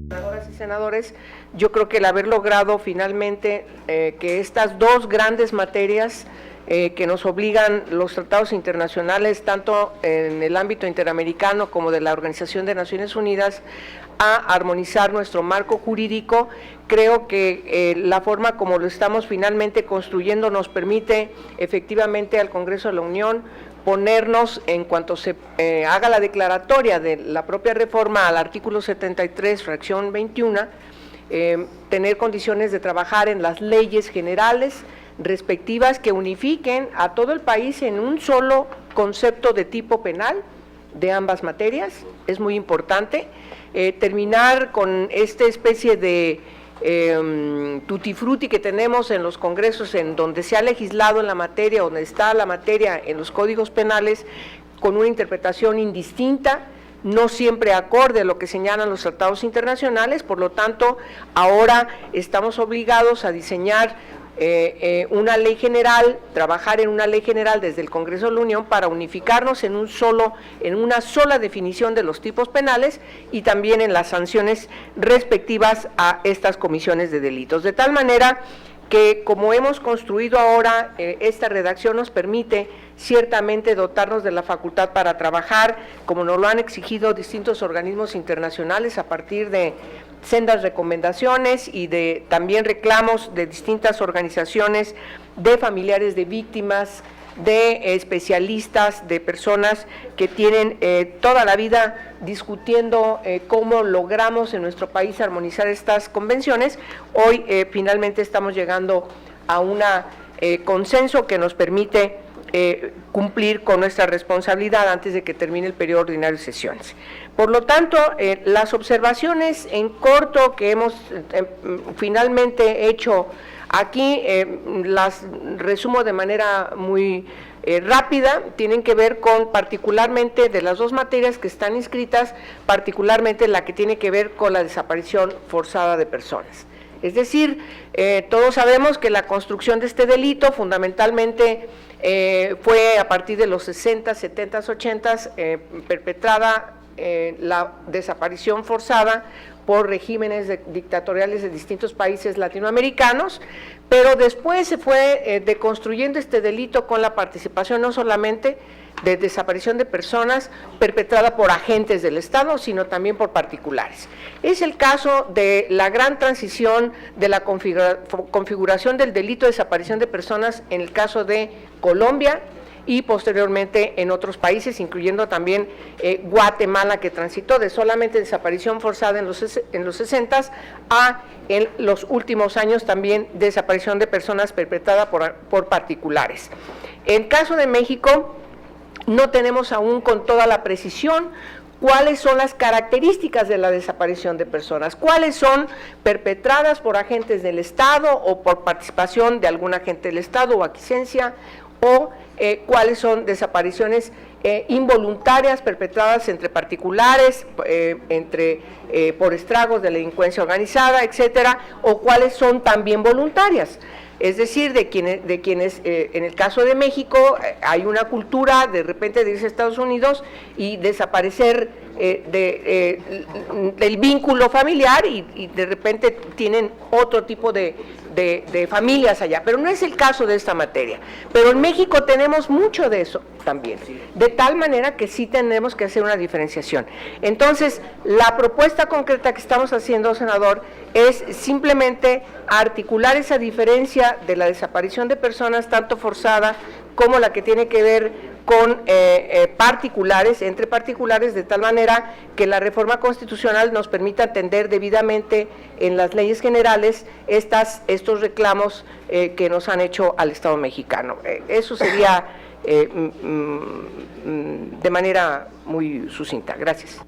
Senadoras y senadores, yo creo que el haber logrado finalmente que estas dos grandes materias que nos obligan los tratados internacionales, tanto en el ámbito interamericano como de la Organización de Naciones Unidas, a armonizar nuestro marco jurídico, creo que la forma como lo estamos finalmente construyendo nos permite efectivamente al Congreso de la Unión ponernos, en cuanto se haga la declaratoria de la propia reforma al artículo 73, fracción 21, tener condiciones de trabajar en las leyes generales respectivas que unifiquen a todo el país en un solo concepto de tipo penal de ambas materias. Es muy importante terminar con esta especie de tutti frutti que tenemos en los congresos, en donde se ha legislado en la materia, donde está la materia en los códigos penales, con una interpretación indistinta, no siempre acorde a lo que señalan los tratados internacionales. Por lo tanto, ahora estamos obligados a diseñar una ley general, trabajar en una ley general desde el Congreso de la Unión para unificarnos en una sola definición de los tipos penales y también en las sanciones respectivas a estas comisiones de delitos. De tal manera que, como hemos construido ahora, esta redacción nos permite ciertamente dotarnos de la facultad para trabajar, como nos lo han exigido distintos organismos internacionales, a partir de sendas recomendaciones y de también reclamos de distintas organizaciones, de familiares de víctimas, de especialistas, de personas que tienen toda la vida discutiendo cómo logramos en nuestro país armonizar estas convenciones. Hoy finalmente estamos llegando a un consenso que nos permite cumplir con nuestra responsabilidad antes de que termine el periodo ordinario de sesiones. Por lo tanto, las observaciones en corto que hemos finalmente hecho aquí, las resumo de manera muy rápida, tienen que ver con particularmente de las dos materias que están inscritas, particularmente la que tiene que ver con la desaparición forzada de personas. Es decir, todos sabemos que la construcción de este delito fundamentalmente fue a partir de los 60, 70, 80, perpetrada la desaparición forzada por regímenes dictatoriales de distintos países latinoamericanos, pero después se fue deconstruyendo este delito con la participación no solamente de desaparición de personas perpetrada por agentes del Estado, sino también por particulares. Es el caso de la gran transición de la configuración del delito de desaparición de personas en el caso de Colombia y posteriormente en otros países, incluyendo también Guatemala, que transitó de solamente desaparición forzada en los 60 a en los últimos años también desaparición de personas perpetrada por particulares. En el caso de México, no tenemos aún con toda la precisión cuáles son las características de la desaparición de personas, cuáles son perpetradas por agentes del Estado o por participación de algún agente del Estado o aquiescencia, o cuáles son desapariciones involuntarias perpetradas entre particulares, por estragos de la delincuencia organizada, etcétera, o cuáles son también voluntarias. Es decir, de quienes en el caso de México hay una cultura de repente de irse a Estados Unidos y desaparecer del vínculo familiar y de repente tienen otro tipo de familias allá, pero no es el caso de esta materia. Pero en México tenemos mucho de eso también, de tal manera que sí tenemos que hacer una diferenciación. Entonces, la propuesta concreta que estamos haciendo, senador, es simplemente articular esa diferencia de la desaparición de personas, tanto forzada como la que tiene que ver con particulares, entre particulares, de tal manera que la reforma constitucional nos permita atender debidamente en las leyes generales estos reclamos que nos han hecho al Estado mexicano. Eso sería de manera muy sucinta. Gracias.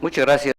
Muchas gracias.